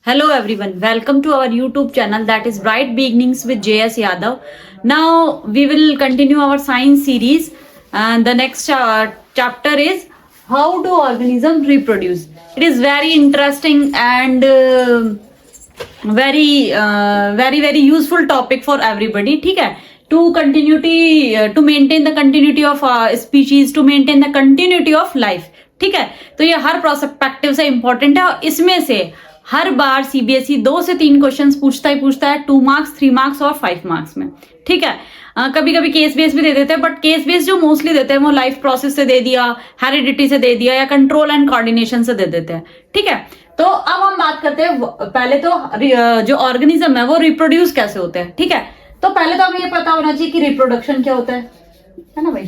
Hello everyone, welcome to our YouTube channel that is Bright Beginnings with JS Yadav. Now we will continue our science series and the next chapter is how do organisms reproduce. It is very interesting and very useful topic for everybody. ठीक है, to maintain the continuity of species, to maintain the continuity of life. ठीक है, तो ये हर prospective से important है और इसमें से हर बार सीबीएसई 2 से 3 क्वेश्चंस पूछता है 2 मार्क्स, 3 मार्क्स और 5 मार्क्स में. ठीक है, कभी कभी केस बेस भी दे देते हैं, बट केस बेस जो मोस्टली देते हैं वो लाइफ प्रोसेस से दे दिया, हेरिडिटी से दे दिया या कंट्रोल एंड कोऑर्डिनेशन से दे देते हैं. ठीक है, तो अब हम बात करते हैं पहले तो जो ऑर्गेनिज्म है वो रिप्रोड्यूस कैसे होते हैं. ठीक है, तो पहले तो हमें ये पता होना चाहिए कि रिप्रोडक्शन क्या होता है ना भाई.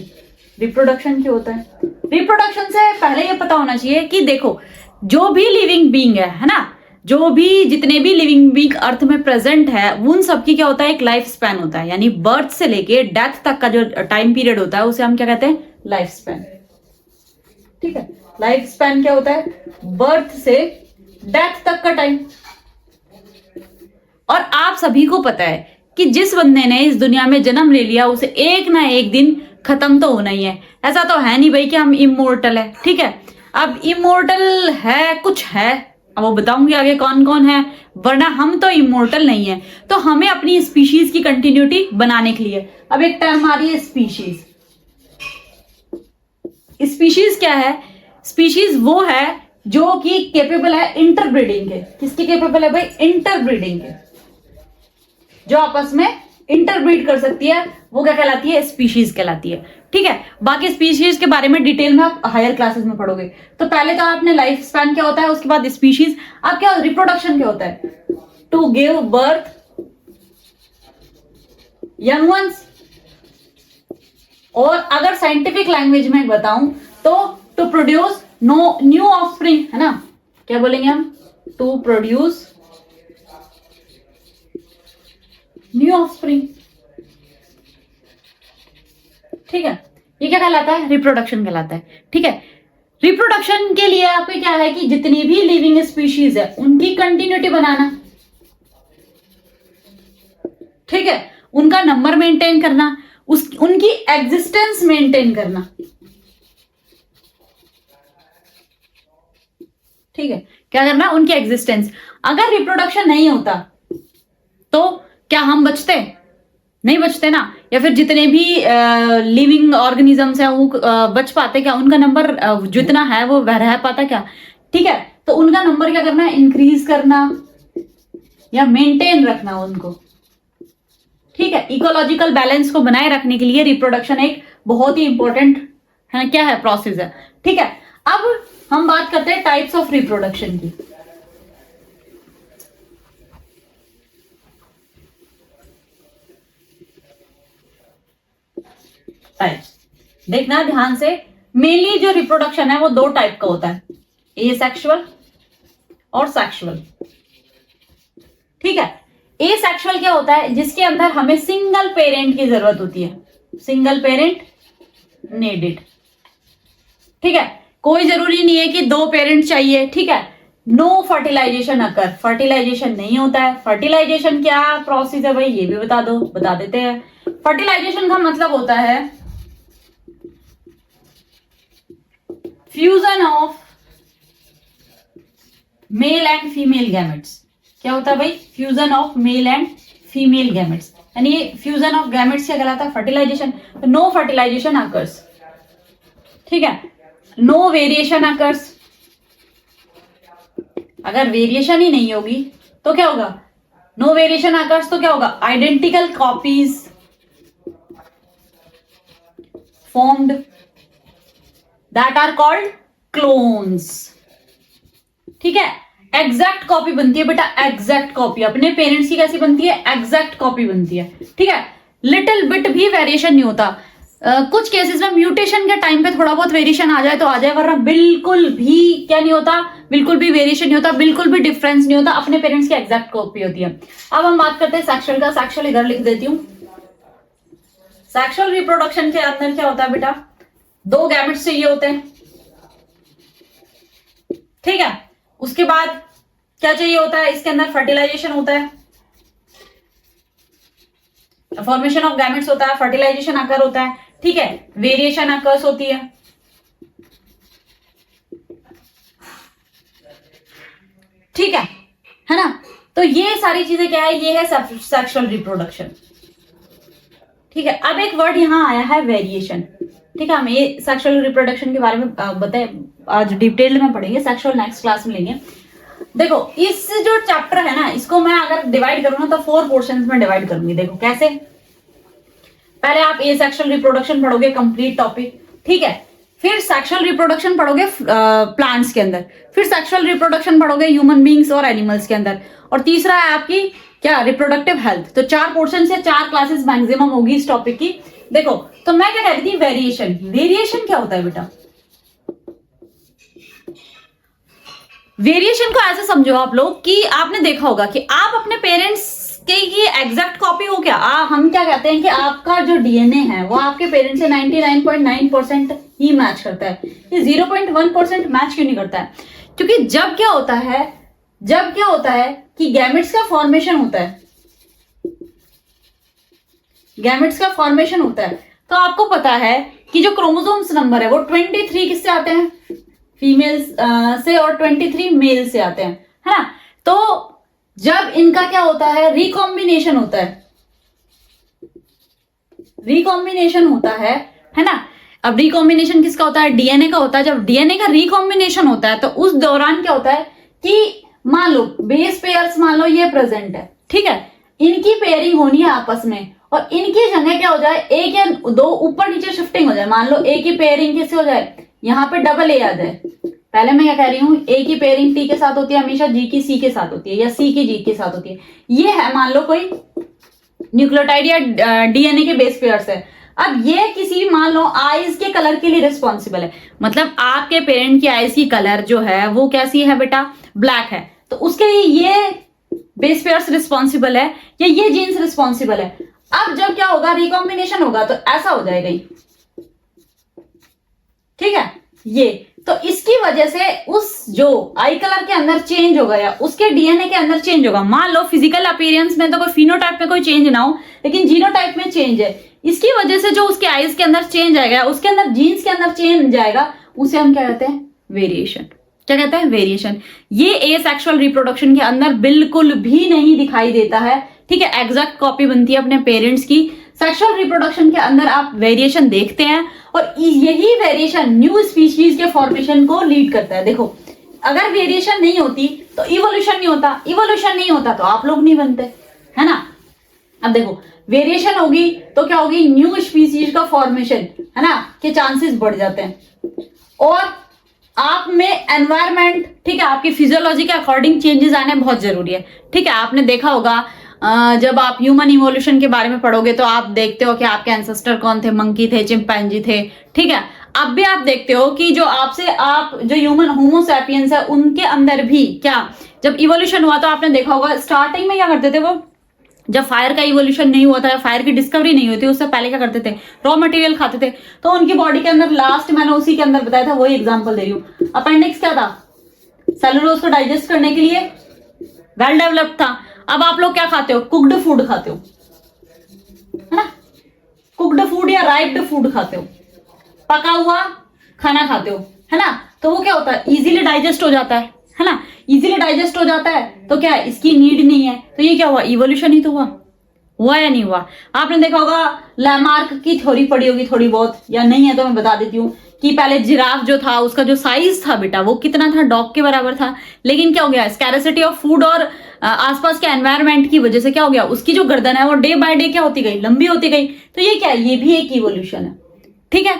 रिप्रोडक्शन क्या होता है? रिप्रोडक्शन से पहले ये पता होना चाहिए कि देखो, जो भी लिविंग बीइंग है ना, जो भी जितने भी लिविंग बीइंग अर्थ में प्रेजेंट है, उन सबकी क्या होता है, एक लाइफ स्पैन होता है. यानी बर्थ से लेके डेथ तक का जो टाइम पीरियड होता है उसे हम क्या कहते हैं, लाइफ स्पैन. ठीक है, लाइफ स्पैन क्या होता है, बर्थ से डेथ तक का टाइम. और आप सभी को पता है कि जिस बंदे ने इस दुनिया में जन्म ले लिया उसे एक ना एक दिन खत्म तो होना ही है. ऐसा तो है नहीं भाई कि हम इमोर्टल है. ठीक है, अब इमोर्टल है कुछ है, अब वो बताऊंगी आगे कौन कौन है, वरना हम तो इमोर्टल नहीं है. तो हमें अपनी स्पीशीज की कंटिन्यूटी बनाने के लिए अब एक टर्म आ रही है स्पीशीज. स्पीशीज क्या है? स्पीशीज वो है जो कि केपेबल है इंटरब्रीडिंग के. किसके केपेबल है भाई? इंटरब्रीडिंग के. जो आपस में इंटरब्रीड कर सकती है वो क्या कहलाती है? स्पीशीज कहलाती है. ठीक है, बाकी स्पीशीज के बारे में डिटेल में आप हायर क्लासेस में पढ़ोगे. तो पहले तो आपने लाइफ स्पैन क्या होता है, उसके बाद स्पीशीज, अब क्या रिप्रोडक्शन क्या होता है? To give birth young ones, और अगर साइंटिफिक लैंग्वेज में बताऊं तो टू प्रोड्यूस न्यू ऑफस्प्रिंग, है ना. क्या बोलेंगे हम? To produce new offspring. ठीक है, ये क्या कहलाता है? रिप्रोडक्शन कहलाता है. ठीक है, रिप्रोडक्शन के लिए आपको क्या है कि जितनी भी लिविंग स्पीशीज है उनकी कंटिन्यूटी बनाना. ठीक है, उनका नंबर मेंटेन करना, उनकी एग्जिस्टेंस मेंटेन करना. ठीक है, क्या करना? उनकी एग्जिस्टेंस. अगर रिप्रोडक्शन नहीं होता तो क्या हम बचते? नहीं बचते ना. या फिर जितने भी लिविंग ऑर्गेनिजम्स हैं वो बच पाते क्या? उनका नंबर जितना है वो रह पाता क्या? ठीक है, तो उनका नंबर क्या करना है? इंक्रीज करना या मेंटेन रखना उनको. ठीक है, इकोलॉजिकल बैलेंस को बनाए रखने के लिए रिप्रोडक्शन एक बहुत ही इंपॉर्टेंट है, क्या है, प्रोसेस है. ठीक है, अब हम बात करते हैं टाइप्स ऑफ रिप्रोडक्शन की. देखना ध्यान से, मेनली जो रिप्रोडक्शन है वो 2 टाइप का होता है, एसेक्सुअल और सेक्सुअल. ठीक है, एसेक्सुअल क्या होता है? जिसके अंदर हमें सिंगल पेरेंट की जरूरत होती है. Single parent needed. ठीक है, कोई जरूरी नहीं है कि 2 पेरेंट चाहिए. ठीक है, नो फर्टिलाइजेशन अकर, फर्टिलाइजेशन नहीं होता है. फर्टिलाइजेशन क्या प्रोसेस है भाई, ये भी बता देते हैं. फर्टिलाइजेशन का मतलब होता है fusion of male and female gametes. क्या होता है भाई? Fusion of male and female gametes. यानी ये फ्यूजन ऑफ गैमेट्स क्या कहलाता है? फर्टिलाइजेशन. No fertilisation occurs. ठीक है, नो वेरिएशन अकर्स. अगर वेरिएशन ही नहीं होगी तो क्या होगा? नो वेरिएशन अकर्स तो क्या होगा? Identical copies formed that are called clones. ठीक है, एग्जैक्ट कॉपी बनती है बेटा. एग्जैक्ट कॉपी अपने पेरेंट्स की कैसी बनती है? एग्जैक्ट कॉपी बनती है. ठीक है, लिटिल बिट भी वेरिएशन नहीं होता. कुछ केसेस में म्यूटेशन के टाइम पे थोड़ा बहुत वेरिएशन आ जाए तो आ जाए, वरना बिल्कुल भी क्या नहीं होता, बिल्कुल भी वेरिएशन नहीं होता, बिल्कुल भी डिफरेंस नहीं होता. अपने पेरेंट्स की एग्जैक्ट कॉपी होती है. अब हम बात करते हैं सेक्सुअल का. सेक्सुअल इधर लिख देती हूं. सेक्सुअल रिप्रोडक्शन के अंदर क्या होता है बेटा? 2 गैमेट्स चाहिए होते हैं. ठीक है, उसके बाद क्या चाहिए होता है इसके अंदर? फर्टिलाइजेशन होता है, फॉर्मेशन ऑफ गैमेट्स होता है, फर्टिलाइजेशन अकर होता है, ठीक है, वेरिएशन अकर्स होती है, ठीक है ना। तो ये सारी चीजें क्या है, ये है सेक्सुअल रिप्रोडक्शन, ठीक है। अब एक वर्ड यहां आया है वेरिएशन, ठीक है। हम ये सेक्सुअल रिप्रोडक्शन के बारे में बताए, आज डिटेल में पढ़ेंगे, सेक्सुअल नेक्स्ट क्लास में लेंगे। देखो इस जो चैप्टर है ना, इसको मैं अगर डिवाइड करूँ ना तो 4 पोर्शंस में डिवाइड करूंगी। देखो कैसे, पहले आप ए सेक्सुअल रिप्रोडक्शन पढ़ोगे, कंप्लीट टॉपिक, ठीक है। फिर सेक्सुअल रिप्रोडक्शन पढ़ोगे प्लांट्स के अंदर, फिर सेक्सुअल रिप्रोडक्शन पढ़ोगे ह्यूमन बींग्स और एनिमल्स के अंदर, और तीसरा है आपकी क्या, रिप्रोडक्टिव हेल्थ। तो 4 पोर्शन से 4 क्लासेस मैक्सिमम होगी इस टॉपिक की। देखो तो मैं क्या कह रही थी, वेरिएशन। वेरिएशन क्या होता है बेटा? वेरिएशन को ऐसे समझो आप लोग कि आपने देखा होगा कि आप अपने पेरेंट्स के ये एग्जैक्ट कॉपी हो क्या? हम क्या कहते हैं कि आपका जो डीएनए है वो आपके पेरेंट्स से 99.9% ही मैच करता है, ये 0.1% मैच क्यों नहीं करता है? क्योंकि जब क्या होता है कि गैमेट्स का फॉर्मेशन होता है, गैमेट्स का फॉर्मेशन होता है, तो आपको पता है कि जो क्रोमोसोम्स नंबर है वो 23 किससे आते हैं, फीमेल्स से, और 23 मेल से आते हैं, है ना। तो जब इनका क्या होता है, रिकॉम्बिनेशन होता है ना। अब रिकॉम्बिनेशन किसका होता है? डीएनए का होता है। जब डीएनए का रिकॉम्बिनेशन होता है तो उस दौरान क्या होता है कि मान लो बेस पेयर्स, मान लो ये प्रेजेंट है, ठीक है, इनकी पेयरिंग होनी है आपस में, और इनकी जगह क्या हो जाए, एक या दो ऊपर नीचे शिफ्टिंग हो जाए। मान लो ए की पेयरिंग किससे हो जाए, यहाँ पे डबल ए आ जाए। पहले मैं क्या कह रही हूँ, ए की पेयरिंग टी के साथ होती है हमेशा, जी की सी के साथ होती है, या सी की जी के साथ होती है। ये है मान लो कोई न्यूक्लियोटाइड या डीएनए के बेस पेयर्स है। अब ये किसी मान लो आईज के कलर के लिए रिस्पॉन्सिबल है, मतलब आपके पेरेंट की आईज की कलर जो है वो कैसी है बेटा, ब्लैक है, तो उसके लिए ये बेस पेयर्स रिस्पॉन्सिबल है या ये जीन्स रिस्पॉन्सिबल है। अब जब क्या होगा, रिकॉम्बिनेशन होगा तो ऐसा हो जाएगा ही, ठीक है। ये तो इसकी वजह से उस जो आई कलर के अंदर चेंज होगा या उसके डीएनए के अंदर चेंज होगा। मान लो फिजिकल अपीयरेंस में तो कोई फिनोटाइप में कोई चेंज ना हो, लेकिन जीनोटाइप में चेंज है, इसकी वजह से जो उसके आईज के अंदर चेंज आएगा, उसके अंदर जीन्स के अंदर चेंज आएगा, उसे हम क्या कहते हैं, वेरिएशन। क्या कहते हैं, वेरिएशन। ये एसेक्सुअल रिप्रोडक्शन के अंदर बिल्कुल भी नहीं दिखाई देता है, ठीक है। एग्जैक्ट कॉपी बनती है अपने पेरेंट्स की। सेक्सुअल रिप्रोडक्शन के अंदर आप वेरिएशन देखते हैं, और यही वेरिएशन न्यू स्पीशीज के फॉर्मेशन को लीड करता है। देखो अगर वेरिएशन नहीं होती तो इवोल्यूशन नहीं होता, इवोल्यूशन नहीं होता तो आप लोग नहीं बनते, है ना। अब देखो वेरिएशन होगी तो क्या होगी, न्यू स्पीशीज का फॉर्मेशन, है ना, के चांसेस बढ़ जाते हैं। और आप में एनवायरमेंट, ठीक है, आपकी फिजियोलॉजी के अकॉर्डिंग चेंजेस आने बहुत जरूरी है, ठीक है। आपने देखा होगा जब आप ह्यूमन इवोल्यूशन के बारे में पढ़ोगे तो आप देखते हो कि आपके एंसेस्टर कौन थे, मंकी थे, चिंपैंजी थे, ठीक है। अब भी आप देखते हो कि जो ह्यूमन होमोसैपियंस है उनके अंदर भी क्या, जब इवोल्यूशन हुआ तो आपने देखा होगा स्टार्टिंग में क्या करते थे वो, जब फायर का इवोल्यूशन नहीं हुआ था, फायर की डिस्कवरी नहीं हुई थी, उससे पहले क्या करते थे, रॉ मटेरियल खाते थे। तो उनकी बॉडी के अंदर लास्ट मैंने उसी के अंदर बताया था, वही एग्जांपल दे रही हूँ। अपेंडिक्स क्या था, सेलुलोज को डाइजेस्ट करने के लिए वेल डेवलप्ड था। अब आप लोग क्या खाते हो, कुक्ड फूड खाते हो, है ना, कुक्ड फूड या राइप्ड फूड खाते हो, पका हुआ खाना खाते हो, है ना। तो वो क्या होता है, इजीली डाइजेस्ट हो जाता है ना, इजीली डाइजेस्ट हो जाता है, तो क्या है, इसकी नीड नहीं है। तो ये क्या हुआ, इवोल्यूशन ही तो हुआ या नहीं हुआ। आपने देखा होगा लैमार्क की थ्योरी पढ़ी होगी थोड़ी बहुत, या नहीं है तो मैं बता देती हूँ कि पहले जिराफ जो था उसका जो साइज था बेटा वो कितना था, डॉग के बराबर था। लेकिन क्या हो गया, स्कैरसिटी ऑफ फूड और आसपास के एनवायरनमेंट की वजह से क्या हो गया, उसकी जो गर्दन है वो डे बाय डे क्या होती गई, लंबी होती गई। तो ये क्या है, ये भी एक इवोल्यूशन है, ठीक है।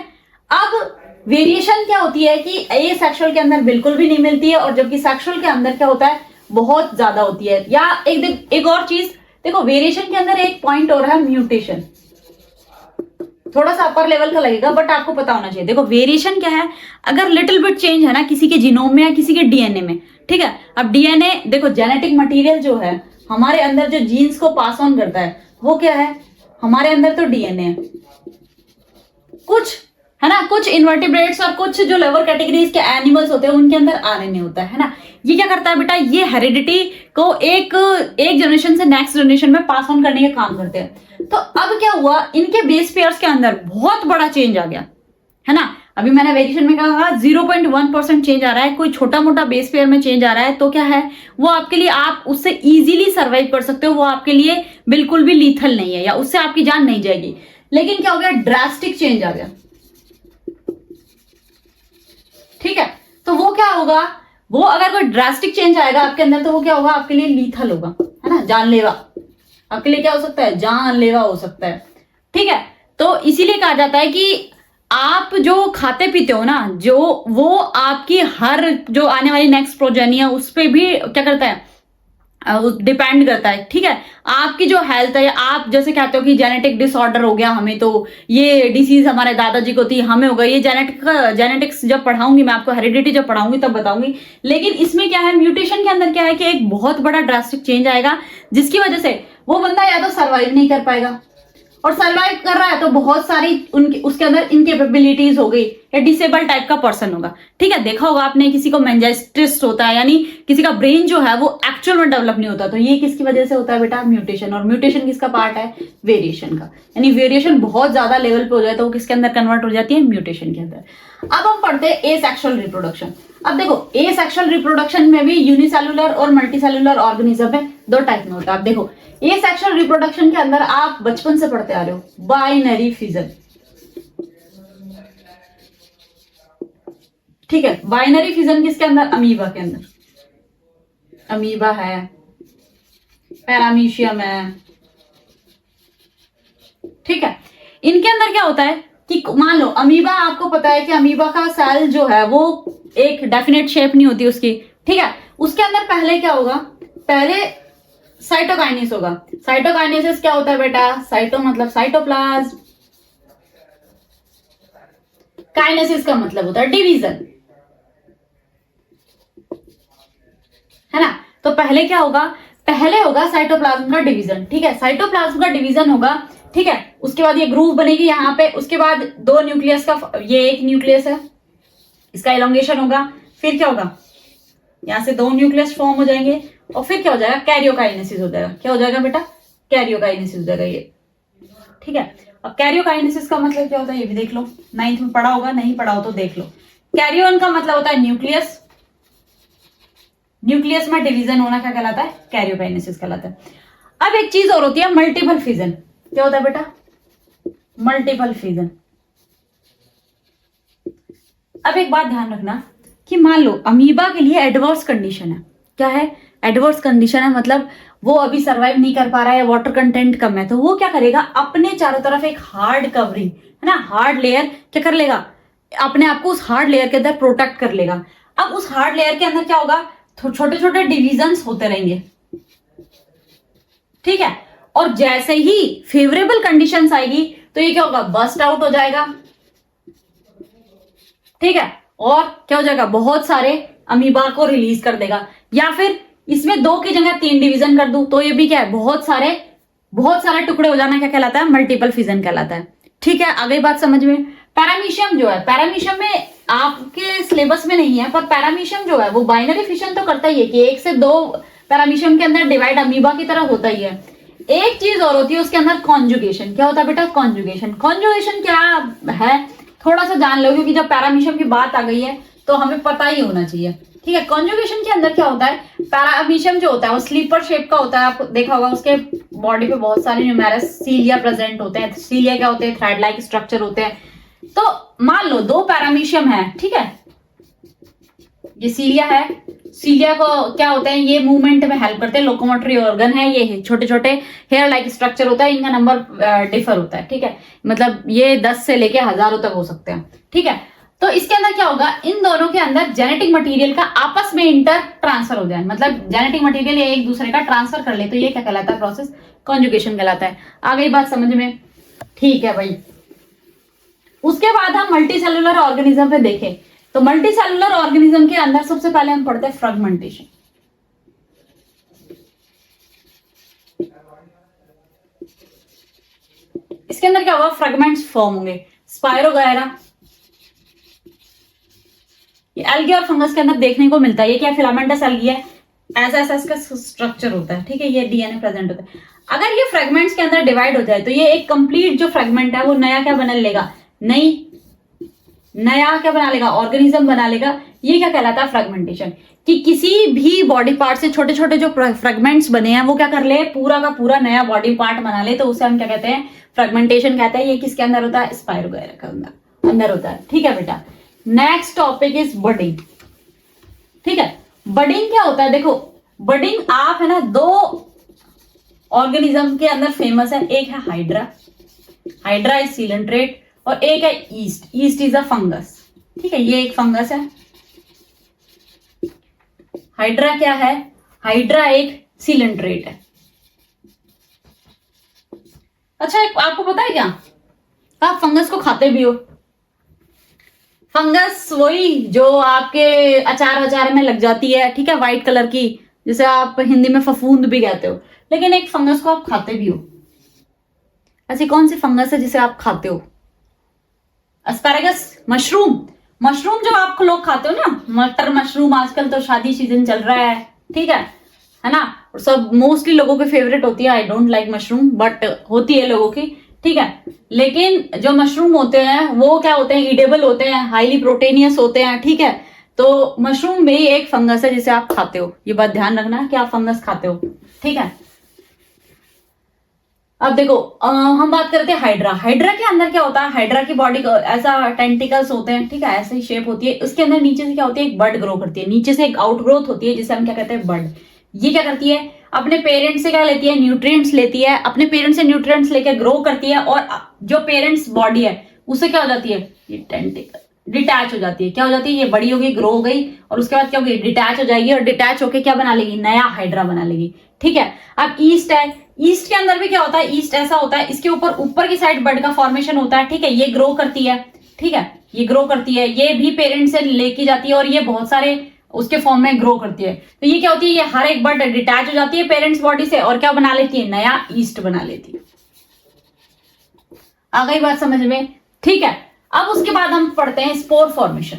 अब वेरिएशन क्या होती है कि ए सेक्सुअल के अंदर बिल्कुल भी नहीं मिलती है, और जबकि सेक्सुअल के अंदर क्या होता है, बहुत ज्यादा होती है। या एक और चीज देखो, वेरिएशन के अंदर एक पॉइंट हो रहा है म्यूटेशन, थोड़ा सा अपर लेवल का लगेगा बट आपको पता होना चाहिए। देखो वेरिएशन क्या है, अगर लिटिल बिट चेंज है ना किसी के जीनोम में या किसी के डीएनए में, ठीक है। अब डीएनए देखो, जेनेटिक मटेरियल जो है हमारे अंदर जो जीन्स को पास ऑन करता है वो क्या है, हमारे अंदर तो डीएनए है, कुछ है ना, कुछ इन्वर्टिब्रेट्स और कुछ जो लोअर कैटेगरीज के एनिमल्स होते हैं उनके अंदर आरएनए होता है ना। ये क्या करता है बेटा, ये हेरिडिटी को एक जनरेशन से नेक्स्ट जनरेशन में पास ऑन करने का काम करते हैं। तो अब क्या हुआ, इनके बेस पेयर्स के अंदर बहुत बड़ा चेंज आ गया, है ना। अभी मैंने वेरिएशन में कहा 0.1% चेंज आ रहा है, कोई छोटा मोटा बेस पेयर में चेंज आ रहा है तो क्या है, वो आपके लिए, आप उससे इजीली सर्वाइव कर सकते हो, वो आपके लिए बिल्कुल भी लीथल नहीं है, या उससे आपकी जान नहीं जाएगी। लेकिन क्या हो गया, ड्रास्टिक चेंज आ गया, ठीक है। तो वो क्या होगा, वो अगर कोई ड्रास्टिक चेंज आएगा आपके अंदर तो वो क्या होगा, आपके लिए लीथल होगा, है ना, जानलेवा। आपके लिए क्या हो सकता है, जानलेवा हो सकता है, ठीक है। तो इसीलिए कहा जाता है कि आप जो खाते पीते हो ना, जो वो आपकी हर जो आने वाली नेक्स्ट प्रोजेनी है उस पर भी क्या करता है, डिपेंड करता है, ठीक है। आपकी जो हेल्थ है, आप जैसे कहते हो कि जेनेटिक डिसऑर्डर हो गया हमें, तो ये डिसीज हमारे दादाजी को थी, हमें हो गई, ये जेनेटिक्स जब पढ़ाऊंगी मैं आपको, हेरिडिटी जब पढ़ाऊंगी तब बताऊंगी। लेकिन इसमें क्या है, म्यूटेशन के अंदर क्या है कि एक बहुत बड़ा ड्रास्टिक चेंज आएगा, जिसकी वजह से वो बंदा या तो सर्वाइव नहीं कर पाएगा, और सर्वाइव कर रहा है तो बहुत सारी उनके उसके अंदर इनकेपेबिलिटीज हो गई, या डिसेबल टाइप का पर्सन होगा, ठीक है। देखा होगा आपने, किसी को मेंजाइटिस होता है, यानी किसी का ब्रेन जो है वो एक्चुअल में डेवलप नहीं होता, तो ये किसकी वजह से होता है बेटा, म्यूटेशन। और म्यूटेशन किसका पार्ट है, वेरिएशन का, यानी वेरिएशन बहुत ज्यादा लेवल पे हो जाए तो वो किसके अंदर कन्वर्ट हो जाती है, म्यूटेशन के अंदर। अब हम पढ़ते हैं एसेक्सुअल रिप्रोडक्शन। अब देखो, एसेक्सुअल रिप्रोडक्शन में भी यूनिसेलुलर और मल्टीसेलुलर ऑर्गेनिज्म है, दो टाइप में होता है। अब देखो, एसेक्सुअल रिप्रोडक्शन के अंदर आप बचपन से पढ़ते आ रहे हो, बाइनरी फिजन, ठीक है। बाइनरी फिजन किसके अंदर, अमीबा के अंदर, अमीबा है, पैरामीशियम है, ठीक है। इनके अंदर क्या होता है कि मान लो अमीबा, आपको पता है कि अमीबा का सेल जो है वो एक डेफिनेट शेप नहीं होती उसकी, ठीक है। उसके अंदर पहले क्या होगा, पहले साइटोकाइनेसिस होगा। साइटोकाइनेसिस क्या होता है बेटा, साइटो मतलब साइटोप्लाज्म, काइनेसिस का मतलब होता है डिवीजन, है ना। तो पहले क्या होगा, पहले होगा साइटोप्लाज्म का डिवीजन, ठीक है। साइटोप्लाज्म का डिवीजन होगा, ठीक है। उसके बाद ये ग्रूव बनेगी यहाँ पे, उसके बाद दो न्यूक्लियस का, ये एक न्यूक्लियस है, इसका इलोंगेशन होगा, फिर क्या होगा, यहां से दो न्यूक्लियस फॉर्म हो जाएंगे, और फिर क्या हो जाएगा, कैरियोकाइनेसिस हो जाएगा। क्या हो जाएगा बेटा, कैरियोकाइनेसिस हो जाएगा ये, ठीक है। अब कैरियोकाइनेसिस का मतलब क्या होता है, ये भी देख लो, 9th में पढ़ा होगा, नहीं पढ़ा हो तो देख लो। कैरियोन का मतलब होता है न्यूक्लियस, न्यूक्लियस में डिवीजन होना क्या कहलाता है, कैरियोकाइनेसिस कहलाता है। अब एक चीज और होती है, मल्टीपल फिजन। क्या होता है बेटा, मल्टीपल फिजन। अब एक बात ध्यान रखना कि मान लो अमीबा के लिए एडवर्स कंडीशन है, क्या है, एडवर्स कंडीशन है, मतलब वो अभी सरवाइव नहीं कर पा रहा है, वाटर कंटेंट कम है, तो वो क्या करेगा, अपने चारों तरफ एक हार्ड कवरिंग, है ना, हार्ड लेयर क्या कर लेगा, अपने आप को उस हार्ड लेयर के अंदर प्रोटेक्ट कर लेगा। अब उस हार्ड लेयर के अंदर क्या होगा, छोटे छोटे डिविजन्स होते रहेंगे, ठीक है। और जैसे ही फेवरेबल कंडीशंस आएगी तो ये क्या होगा, बस्ट आउट हो जाएगा, ठीक है। और क्या हो जाएगा, बहुत सारे अमीबा को रिलीज कर देगा, या फिर इसमें 2 की जगह 3 डिवीजन कर दूं तो ये भी क्या है, बहुत सारे टुकड़े हो जाना क्या कहलाता है, मल्टीपल फिजन कहलाता है, ठीक है। आगे बात समझ में। पैरामीशियम जो है, पैरामीशियम में आपके सिलेबस में नहीं है, पर पैरामीशियम जो है वो बाइनरी फिशन तो करता ही है कि 1 से 2 पैरामीशियम के अंदर डिवाइड अमीबा की तरह होता ही है। एक चीज और होती है उसके अंदर, कॉन्जुगेशन। क्या होता है बेटा, कॉन्जुगेशन। कॉन्जुगेशन क्या है, थोड़ा सा जान लो, क्योंकि जब पैरामीशियम की बात आ गई है तो हमें पता ही होना चाहिए, ठीक है। कॉन्जुगेशन के अंदर क्या होता है, पैरामीशियम जो होता है वो स्लीपर शेप का होता है, आपको देखा होगा उसके बॉडी पे बहुत सारे न्यूमेरस सीलिया प्रेजेंट होते हैं। सीलिया क्या होते हैं, थ्रेड लाइक स्ट्रक्चर होते हैं। तो मान लो 2 पैरामीशियम है, ठीक है, ये सीलिया है, सीलिया को क्या होते हैं, ये मूवमेंट में हेल्प करते हैं, लोकोमोटरी ऑर्गन है, ये छोटे छोटे हेयर लाइक स्ट्रक्चर होता है, इनका नंबर डिफर होता है, ठीक है। मतलब ये 10 से लेके हजारों तक हो सकते हैं, ठीक है। तो इसके अंदर क्या होगा, इन दोनों के अंदर जेनेटिक मटेरियल का आपस में इंटर ट्रांसफर हो जाए, मतलब जेनेटिक मटेरियल एक दूसरे का ट्रांसफर कर ले, तो ये क्या कहलाता है, प्रोसेस कॉन्जुगेशन कहलाता है। आ गई बात समझ में, ठीक है भाई। उसके बाद हम मल्टी सेलुलर ऑर्गेनिज्म पे देखें, तो मल्टी सेलुलर ऑर्गेनिज्म के अंदर सबसे पहले हम पढ़ते हैं फ्रेगमेंटेशन। इसके अंदर क्या होगा, फ्रेगमेंट्स फॉर्म होंगे, स्पाइरोगायरा, ये एल्गी और फंगस के अंदर देखने को मिलता है। ये क्या फिलामेंटस एल्गी है, ऐसा ऐसा इसका स्ट्रक्चर होता है, ठीक है, ये डीएनए प्रेजेंट होता है। अगर ये फ्रेगमेंट्स के अंदर डिवाइड हो जाए तो ये एक कंप्लीट जो फ्रेगमेंट है वो नया क्या बना लेगा, नया क्या बना लेगा, ऑर्गेनिज्म बना लेगा। ये क्या कहलाता है, फ्रेगमेंटेशन। कि किसी भी बॉडी पार्ट से छोटे छोटे जो फ्रेगमेंट्स बने हैं वो क्या कर ले, पूरा का पूरा नया बॉडी पार्ट बना ले, तो उसे हम क्या कहते हैं, फ्रेगमेंटेशन कहते हैं। ये किसके अंदर होता है, स्पाइरोगैरा के अंदर होता है, ठीक है बेटा। नेक्स्ट टॉपिक इज बडिंग, ठीक है। बडिंग क्या होता है, देखो बडिंग आप है ना, दो ऑर्गेनिज्म के अंदर फेमस है, एक है हाइड्रा इज सीलेंट्रेट, और एक है ईस्ट इज अ फंगस, ठीक है। ये एक फंगस है, हाइड्रा क्या है, हाइड्रा एक सीलेंट्रेट है। अच्छा आपको पता है क्या, आप फंगस को खाते भी हो। फंगस वही जो आपके अचार में लग जाती है, ठीक है, व्हाइट कलर की, जिसे आप हिंदी में फफूंद भी कहते हो, लेकिन एक फंगस को आप खाते भी हो। ऐसी कौन सी फंगस है जिसे आप खाते हो, एस्पैरागस, मशरूम जो आप लोग खाते हो ना, मटर मशरूम, आजकल तो शादी सीजन चल रहा है, ठीक है ना, और सब मोस्टली लोगों की फेवरेट होती है। I don't like mushroom but होती है लोगों की, ठीक है। लेकिन जो मशरूम होते हैं वो क्या होते हैं, ईडेबल होते हैं, हाईली प्रोटीनियस होते हैं, ठीक है। तो मशरूम भी एक फंगस है जिसे आप खाते हो, ये बात ध्यान रखना कि आप फंगस खाते हो, ठीक है। अब देखो हम बात करते हैं हाइड्रा के अंदर क्या होता है, हाइड्रा की बॉडी ऐसा टेंटिकल्स होते हैं, ठीक है, ऐसे ही शेप होती है। उसके अंदर नीचे से क्या होती है, एक बड ग्रो करती है, नीचे से एक आउटग्रोथ होती है जिसे हम क्या कहते हैं, बड। ये क्या करती है, अपने पेरेंट्स से क्या लेती है, न्यूट्रिएंट्स लेती है, अपने पेरेंट्स से न्यूट्रिएंट्स लेकर ग्रो करती है, और जो पेरेंट्स बॉडी है उससे क्या हो जाती है, ये टेंटिकल डिटैच हो जाती है। क्या हो जाती है, ये बड़ी हो गई, ग्रो हो गई, और उसके बाद क्या होगी, डिटैच हो जाएगी, और डिटैच होकर क्या बना लेगी, नया हाइड्रा बना लेगी, ठीक है। अब ईस्ट है, ईस्ट के अंदर भी क्या होता है, ईस्ट ऐसा होता है, इसके ऊपर की साइड बड का फॉर्मेशन होता है, ठीक है। ये ग्रो करती है, ठीक है, ये ग्रो करती है, ये भी पेरेंट्स से लेके जाती है, और ये बहुत सारे उसके फॉर्म में ग्रो करती है। तो ये क्या होती है, ये हर एक बड डिटैच हो जाती है पेरेंट्स बॉडी से, और क्या बना लेती है, नया ईस्ट बना लेती है। आ गई बात समझ में, ठीक है। अब उसके बाद हम पढ़ते हैं स्पोर फॉर्मेशन।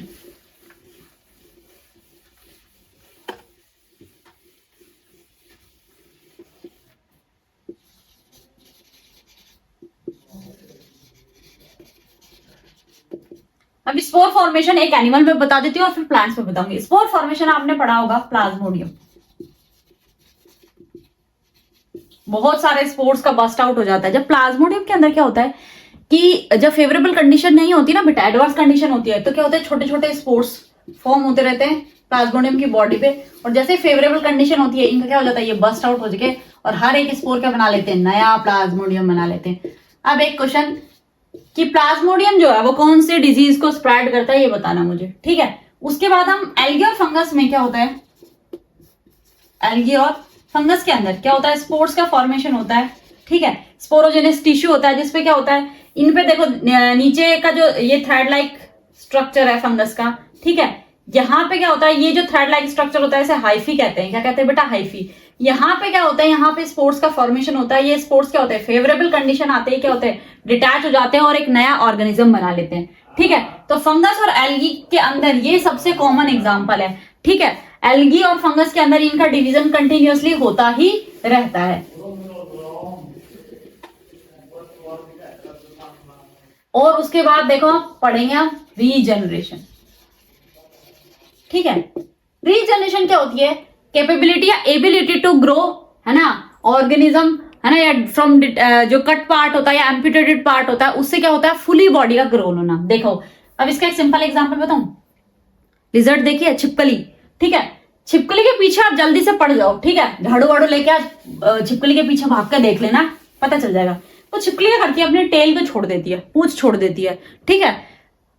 अब स्पोर फॉर्मेशन एक एनिमल में बता देती हूँ और फिर प्लांट्स में बताऊंगी। स्पोर फॉर्मेशन आपने पढ़ा होगा, प्लाज्मोडियम, बहुत सारे स्पोर्स का बस्ट आउट हो जाता है। जब प्लाज्मोडियम के अंदर क्या होता है कि जब फेवरेबल कंडीशन नहीं होती ना बेटा, एडवर्स कंडीशन होती है, तो क्या होता है, छोटे छोटे स्पोर्स फॉर्म होते रहते हैं प्लाज्मोडियम की बॉडी पे, और जैसे फेवरेबल कंडीशन होती है इनका क्या हो जाता है, ये बस्ट आउट हो जाके, और हर एक स्पोर क्या बना लेते हैं, नया प्लाज्मोडियम बना लेते हैं। अब एक क्वेश्चन कि प्लाज्मोडियम जो है वो कौन से डिजीज को स्प्रेड करता है, ये बताना मुझे, ठीक है। उसके बाद हम एल्गी और फंगस में क्या होता है, एल्गी और फंगस के अंदर क्या होता है, स्पोर्स का फॉर्मेशन होता है, ठीक है। स्पोरोजेनस टिश्यू होता है जिसपे क्या होता है, इन पे देखो नीचे का जो ये थ्रेड लाइक स्ट्रक्चर है फंगस का, ठीक है। यहाँ पे क्या होता है, ये जो थ्रेड लाइक स्ट्रक्चर होता है इसे हाइफी कहते हैं। क्या कहते हैं बेटा, हाइफी। यहाँ पे क्या होता है, यहाँ पे स्पोर्स का फॉर्मेशन होता है। ये स्पोर्स क्या होते हैं, फेवरेबल कंडीशन आते हैं क्या होते हैं, डिटैच हो जाते हैं और एक नया ऑर्गेनिज्म बना लेते हैं, ठीक है। तो फंगस और एल्गी के अंदर ये सबसे कॉमन एग्जाम्पल है, ठीक है। एल्गी और फंगस के अंदर इनका डिवीजन कंटिन्यूअसली होता ही रहता है। और उसके बाद देखो आप पढ़ेंगे आप रीजनरेशन, ठीक है। रीजनरेशन क्या होती है, कैपेबिलिटी या एबिलिटी टू ग्रो, है ना, ऑर्गेनिज्म, है ना, या फ्रॉम जो कट पार्ट होता है या एम्पुटेटेड पार्ट होता है उससे क्या होता है, फुली बॉडी का ग्रो होना। देखो अब इसका एक सिंपल एग्जांपल बताऊं, लिजर्ड देखिए, छिपकली, ठीक है। छिपकली के पीछे आप जल्दी से पड़ जाओ, ठीक है, झाड़ू वाड़ू लेके आज छिपकली के पीछे भाग कर देख लेना, पता चल जाएगा। तो छिपकली क्या करती है, अपने टेल को छोड़ देती है, पूंछ छोड़ देती है, ठीक है।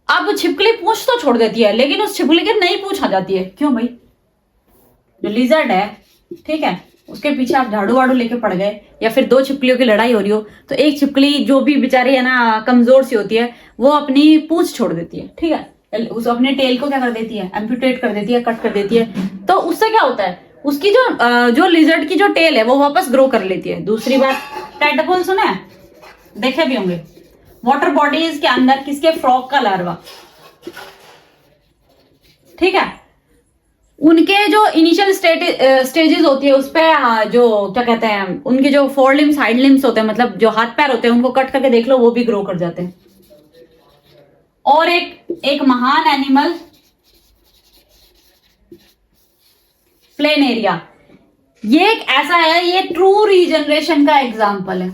अब छिपकली पूंछ तो छोड़ देती है, लेकिन उस छिपकली की नई पूंछ आ जाती है। क्यों भाई, जो लिजर्ड है, ठीक है, उसके पीछे आप झाड़ू वाड़ू लेके पड़ गए, या फिर दो छिपकलियों की लड़ाई हो रही हो, तो एक छिपकली जो भी बेचारी है ना कमजोर सी होती है, वो अपनी पूंछ छोड़ देती है, ठीक है, उस अपने टेल को क्या कर देती है, एम्पुटेट कर देती है, कट कर देती है। तो उससे क्या होता है, उसकी जो लिजर्ड की जो टेल है वो वापस ग्रो कर लेती है। दूसरी बात, टेडपोल सुना है, देखे भी होंगे, वाटर बॉडीज के अंदर किसके, फ्रॉग का लार्वा, ठीक है। उनके जो इनिशियल स्टेजेस होती है उस पे जो क्या कहते हैं, उनके जो फोर लिम्स हाइंड लिम्स होते हैं, मतलब जो हाथ पैर होते हैं, उनको कट करके देख लो, वो भी ग्रो कर जाते हैं। और एक महान एनिमल प्लेनेरिया, ये एक ऐसा है, ये ट्रू रीजनरेशन का एग्जाम्पल है।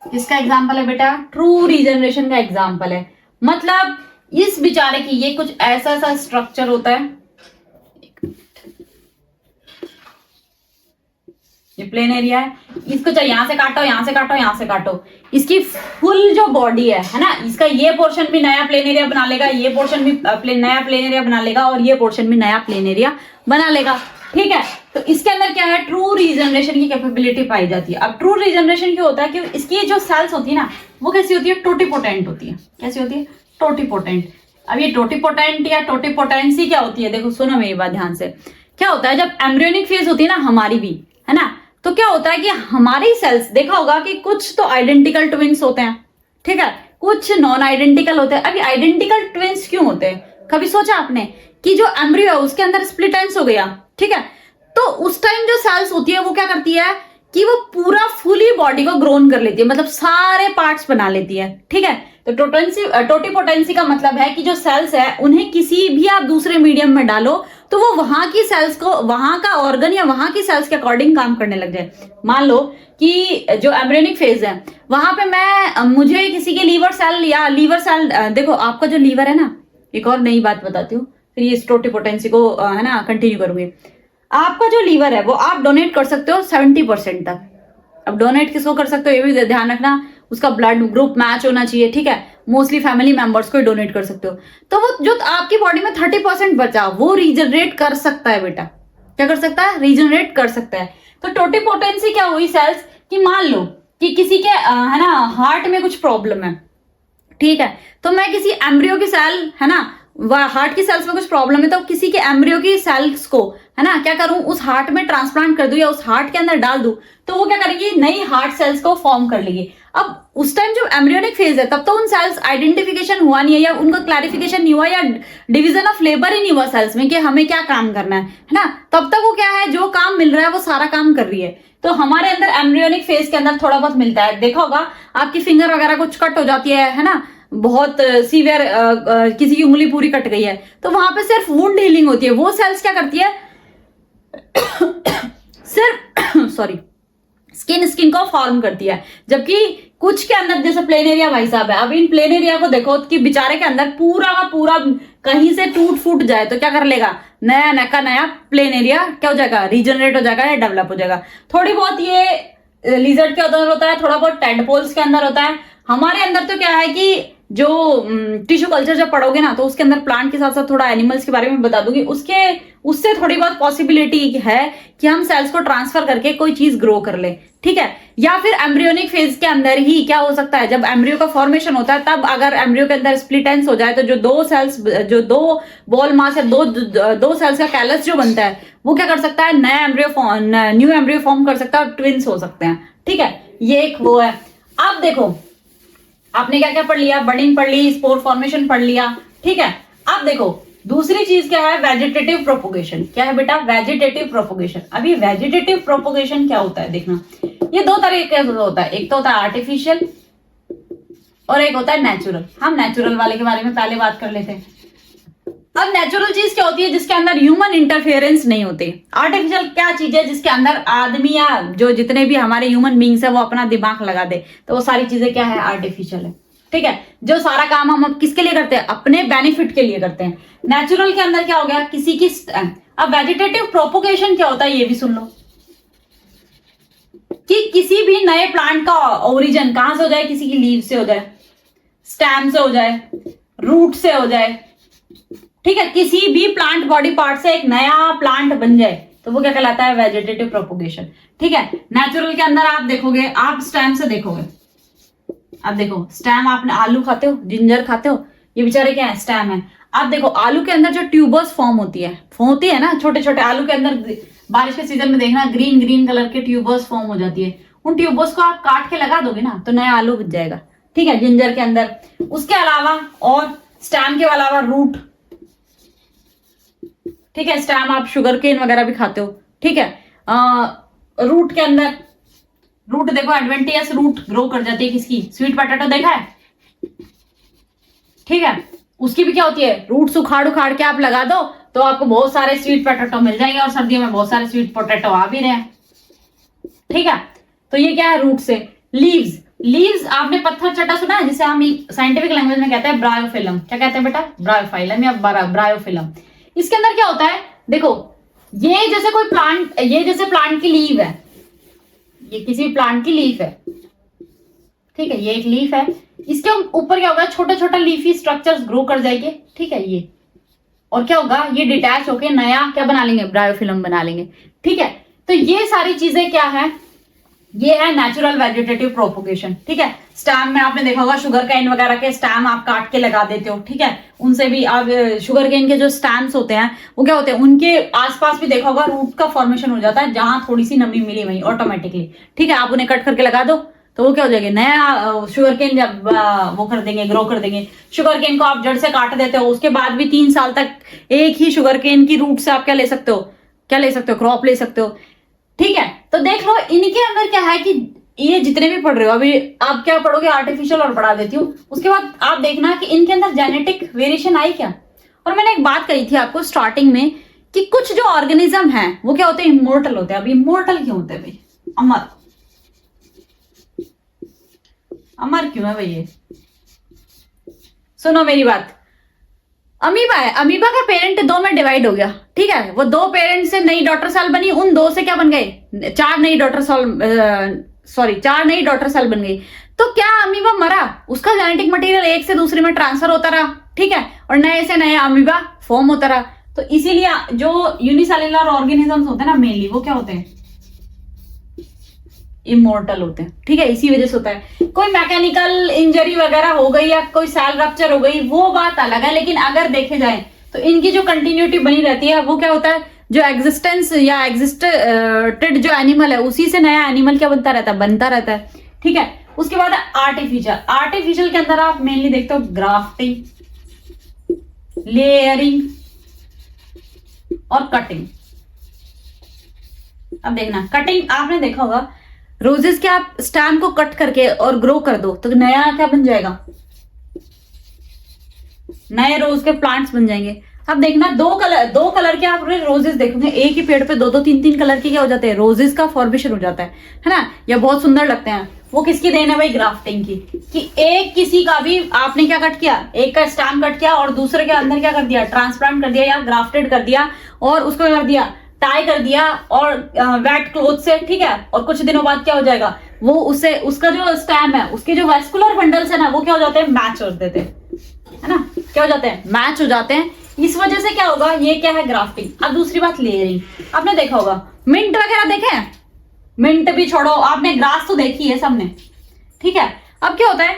किसका एग्जाम्पल है बेटा? ट्रू रीजनरेशन का एग्जाम्पल है। मतलब इस बेचारे की ये कुछ ऐसा सा स्ट्रक्चर होता है, ये प्लेन एरिया है, इसको चाहे यहां से काटो, यहां से काटो, यहां से काटो, इसकी फुल जो बॉडी है ना, इसका ये पोर्शन भी नया प्लेन एरिया बना लेगा, ये पोर्शन भी नया प्लेन एरिया बना लेगा, और ये पोर्शन भी नया प्लेन एरिया बना लेगा। ठीक है, तो इसके अंदर क्या है, ट्रू रीजनरेशन की कैपेबिलिटी पाई जाती है। अब ट्रू रीजनरेशन क्यों होता है कि इसकी जो सेल्स होती है ना, वो कैसी होती है, टोटीपोटेंट होती है। कैसी होती है? टोटीपोटेंट। अब ये टोटीपोटेंट या टोटीपोटेंसी क्या होती है, देखो सुनो मेरी बात ध्यान से। क्या होता है, जब एम्ब्रियोनिक फेज होती है ना हमारी भी, है ना, तो क्या होता है कि हमारी सेल्स, देखा होगा कि कुछ तो आइडेंटिकल ट्विंस होते हैं, ठीक है, कुछ नॉन आइडेंटिकल होते हैं। अभी आइडेंटिकल ट्विंस क्यों होते हैं, कभी सोचा आपने कि जो एम्ब्रियो है उसके अंदर स्प्लिट एंड्स हो गया, ठीक है, तो उस टाइम जो सेल्स होती है वो क्या करती है कि वो पूरा फुली बॉडी को ग्रोन कर लेती है, मतलब सारे पार्ट्स बना लेती है। ठीक है, तो टोटीपोटेंसी का मतलब है कि जो सेल्स है उन्हें किसी भी आप दूसरे मीडियम में डालो तो वो वहां की सेल्स को, वहां का ऑर्गन या वहां की सेल्स के अकॉर्डिंग काम करने लग जाए। मान लो कि जो एम्ब्रियोनिक फेज है वहां पे मुझे किसी के लीवर सेल, देखो आपका जो लीवर है ना, एक और नई बात बताती हूँ, फिर ये टोटीपोटेंसी को है ना कंटिन्यू करूंगी। आपका जो लीवर है वो आप डोनेट कर सकते हो 70% तक। अब डोनेट किसको कर सकते हो ये भी ध्यान रखना, उसका ब्लड ग्रुप मैच होना चाहिए, ठीक है, मोस्टली फैमिली मेंबर्स को ही डोनेट कर सकते हो। तो वो जो आपकी बॉडी में 30% बचा वो रीजनरेट कर सकता है बेटा। क्या कर सकता है? रीजनरेट कर सकता है। तो टोटीपोटेंसी क्या हुई सेल्स कि मान लो कि किसी के है ना हार्ट में कुछ प्रॉब्लम है, ठीक है, तो मैं किसी एम्ब्रियो की सेल, है ना, हार्ट की सेल्स में कुछ प्रॉब्लम है तो किसी के एम्ब्रियो की सेल्स को, है ना, क्या करूं, उस हार्ट में ट्रांसप्लांट कर दूं या उस हार्ट के अंदर डाल दूं, तो वो क्या करेगी, नई हार्ट सेल्स को फॉर्म कर लेगी। अब उस टाइम जो एम्ब्रियोनिक फेज है तब तो उन सेल्स आइडेंटिफिकेशन हुआ नहीं है, या उनका क्लैरिफिकेशन नहीं हुआ, या डिवीजन ऑफ लेबर ही नहीं हुआ सेल्स में कि हमें क्या काम करना है ना, तब तक वो क्या है, जो काम मिल रहा है वो सारा काम कर रही है। तो हमारे अंदर एम्ब्रियोनिक फेज के अंदर थोड़ा बहुत मिलता है। देखा होगा आपकी फिंगर वगैरह कुछ कट हो जाती है ना, बहुत सीवियर, किसी की उंगली पूरी कट गई है, तो वहां पे सिर्फ वुंड हीलिंग होती है। वो सेल्स क्या करती है सिर्फ सॉरी स्किन को फॉर्म करती है, जबकि कुछ के अंदर जैसे प्लेन एरिया भाई साहब है, अब इन प्लेन एरिया को देखो कि बेचारे के अंदर पूरा का पूरा कहीं से टूट फूट जाए तो क्या कर लेगा, नया प्लेन एरिया क्या हो जाएगा, रीजनरेट हो जाएगा या डेवलप हो जाएगा। थोड़ी बहुत ये लिजर्ड के अंदर होता है, थोड़ा बहुत टेडपोल्स के अंदर होता है। हमारे अंदर तो क्या है कि जो टिश्यू कल्चर जब पढ़ोगे ना तो उसके अंदर प्लांट के साथ साथ थोड़ा एनिमल्स के बारे में बता दूंगी, उससे थोड़ी बहुत पॉसिबिलिटी है कि हम सेल्स को ट्रांसफर करके कोई चीज ग्रो कर ले, ठीक है। या फिर एम्ब्रियोनिक फेज के अंदर ही क्या हो सकता है, जब एम्ब्रियो का फॉर्मेशन होता है तब अगर एम्ब्रियो के अंदर स्प्लिट एंड्स हो जाए तो जो दो बॉल मास या दो सेल्स का कैलस जो बनता है वो क्या कर सकता है, न्यू एम्ब्रियो फॉर्म कर सकता है और ट्विंस हो सकते हैं, ठीक है। ये एक वो है। अब देखो आपने क्या क्या पढ़ लिया, बडिंग पढ़ ली, स्पोर फॉर्मेशन पढ़ लिया, ठीक है। अब देखो दूसरी चीज क्या है, वेजिटेटिव प्रोपोगेशन। क्या है बेटा? Vegetative propagation. अभी वेजिटेटिव प्रोपोगेशन क्या होता है देखना, ये दो तरीके से होता है, एक तो होता है आर्टिफिशियल और एक होता है नेचुरल। हम नेचुरल वाले के बारे में पहले बात कर लेते हैं। अब नेचुरल चीज क्या होती है, जिसके अंदर ह्यूमन इंटरफेरेंस नहीं होती। आर्टिफिशियल क्या चीज है, जिसके अंदर आदमी या जो जितने भी हमारे ह्यूमन बींग्स है वो अपना दिमाग लगा दे, तो वो सारी चीजें क्या है, आर्टिफिशियल है, ठीक है। जो सारा काम हम किसके लिए करते हैं, अपने बेनिफिट के लिए करते हैं। नेचुरल के अंदर क्या हो गया, किसी की। अब वेजिटेटिव प्रोपोगेशन क्या होता है ये भी सुन लो, कि किसी भी नए प्लांट का ओरिजिन कहां से हो जाए, किसी की लीव से हो जाए, स्टेम से हो जाए, रूट से हो जाए, ठीक है, किसी भी प्लांट बॉडी पार्ट से एक नया प्लांट बन जाए तो वो क्या कहलाता है, वेजिटेटिव प्रोपोगेशन, ठीक है। नेचुरल के अंदर आप देखोगे, आप स्टेम से देखोगे, अब देखो स्टेम, आपने आलू खाते हो, जिंजर खाते हो, ये बेचारे क्या है, स्टेम है। आप देखो आलू के अंदर जो ट्यूबर्स फॉर्म होती है ना, छोटे छोटे आलू के अंदर बारिश के सीजन में देखना ग्रीन ग्रीन कलर के ट्यूबर्स फॉर्म हो जाती है। उन ट्यूबर्स को आप काट के लगा दोगे ना तो नया आलू बच जाएगा, ठीक है, जिंजर के अंदर। उसके अलावा और स्टेम के अलावा रूट, ठीक है, स्टेम आप शुगर केन वगैरह भी खाते हो, ठीक है। रूट के अंदर, रूट देखो एडवेंटियस रूट ग्रो कर जाती है किसकी, स्वीट पोटैटो देखा है, ठीक है। उसकी भी क्या होती है, रूट्स उखाड़ उखाड़ के आप लगा दो तो आपको बहुत सारे स्वीट पोटैटो मिल जाएंगे, और सर्दियों में बहुत सारे स्वीट पोटैटो आ भी रहे हैं, ठीक है। तो ये क्या है, रूट से। लीव्स, लीव्स आपने पत्थर चटा सुना है, जिसे हम साइंटिफिक लैंग्वेज में कहते हैं ब्रायोफिलम। क्या कहते हैं बेटा, ब्रायोफाइलम या ब्रायोफिलम। इसके अंदर क्या होता है, देखो ये जैसे कोई प्लांट, ये जैसे प्लांट की लीव है, ये किसी प्लांट की लीफ है, ठीक है, ये एक लीफ है, इसके ऊपर क्या होगा, छोटे छोटे लीफी स्ट्रक्चर्स ग्रो कर जाएंगे, ठीक है ये, और क्या होगा, ये डिटैच होके नया क्या बना लेंगे, ब्रायोफिलम बना लेंगे, ठीक है। तो ये सारी चीजें क्या है, ये है नेचुरल वेजिटेटिव प्रोपोगेशन, ठीक है। स्टैम में आपने देखा होगा शुगर केन वगैरह के स्टैम आप काट के लगा देते हो, ठीक है, उनसे भी आप शुगर केन के जो स्टैम्स होते हैं वो क्या होते हैं, उनके आसपास भी देखा होगा रूट का फॉर्मेशन हो जाता है, जहां थोड़ी सी नमी मिली वहीं ऑटोमेटिकली, ठीक है। आप उन्हें कट करके लगा दो तो वो क्या हो जाएगा, नया शुगर केन जब वो कर देंगे, ग्रो कर देंगे। शुगर केन को आप जड़ से काट देते हो, उसके बाद भी 3 साल तक एक ही शुगर केन की रूट से आप क्या ले सकते हो, क्या ले सकते हो, क्रॉप ले सकते हो, ठीक है। तो देख लो इनके अंदर क्या है कि ये जितने भी पढ़ रहे हो, अभी आप क्या पढ़ोगे, आर्टिफिशियल और पढ़ा देती हूँ, उसके बाद आप देखना कि इनके अंदर जेनेटिक वेरिएशन आई क्या। और मैंने एक बात कही थी आपको स्टार्टिंग में कि कुछ जो ऑर्गेनिज्म है वो क्या होते हैं, इमोर्टल होते हैं। अब इमोर्टल क्यों होते हैं भाई, अमर, अमर क्यों है भाई ये, सुनो मेरी बात। अमीबा है, अमीबा का पेरेंट 2 में डिवाइड हो गया, ठीक है, वो 2 पेरेंट से नई डॉटर सेल बनी, उन 2 से क्या बन गए, 4 नई डॉटर सेल बन गई। तो क्या अमीबा मरा, उसका जेनेटिक मटेरियल एक से दूसरे में ट्रांसफर होता रहा, ठीक है, और नए से नया अमीबा फॉर्म होता रहा। तो इसीलिए जो यूनिसेल्युलर ऑर्गेनिजम्स होते हैं ना, मेनली वो क्या होते हैं, इमोर्टल होते हैं, ठीक है, इसी वजह से होता है। कोई मैकेनिकल इंजरी वगैरह हो गई या कोई सेल रप्चर हो गई वो बात अलग है, लेकिन अगर देखे जाए तो इनकी जो कंटिन्यूटी बनी रहती है वो क्या होता है, जो एग्जिस्टेंस या एग्जिस्टेड जो एनिमल है उसी से नया एनिमल क्या बनता रहता है, ठीक है। उसके बाद आर्टिफिशियल, आर्टिफिशियल के अंदर आप मेनली देखते हो ग्राफ्टिंग, लेयरिंग और कटिंग। अब देखना, कटिंग आपने देखा होगा, रोजेस के आप स्टैम को कट करके और ग्रो कर दो तो नया क्या बन जाएगा, नए रोज के प्लांट्स बन जाएंगे। अब देखना, दो कलर के आप रोजेस देखोगे, एक ही पेड़ पे 2-2 3-3 कलर के क्या हो जाते हैं, रोजेस का फॉर्मेशन हो जाता है ना, या बहुत सुंदर लगते हैं। वो किसकी देन है भाई, ग्राफ्टिंग की, कि एक किसी का भी आपने क्या कट किया, एक का स्टैम कट किया और दूसरे के अंदर क्या कर दिया, ट्रांसप्लांट कर दिया या ग्राफ्टेड कर दिया, और उसको कर दिया, टाई कर दिया और वेट क्लोथ से, ठीक है। और कुछ दिनों बाद क्या हो जाएगा, वो उससे उसका जो स्टैम है, उसके जो वेस्कुलर बंडल्स है ना, वो क्या हो जाते हैं, मैच हो देते हैं, है ना, क्या हो जाते हैं, मैच हो जाते हैं। इस वजह से क्या होगा, ये क्या है, ग्राफ्टिंग। अब दूसरी बात, लेयरिंग। आपने देखा होगा मिंट वगैरह देखे हैं, मिंट भी छोड़ो, आपने ग्रास तो देखी है सबने, ठीक है। अब क्या होता है,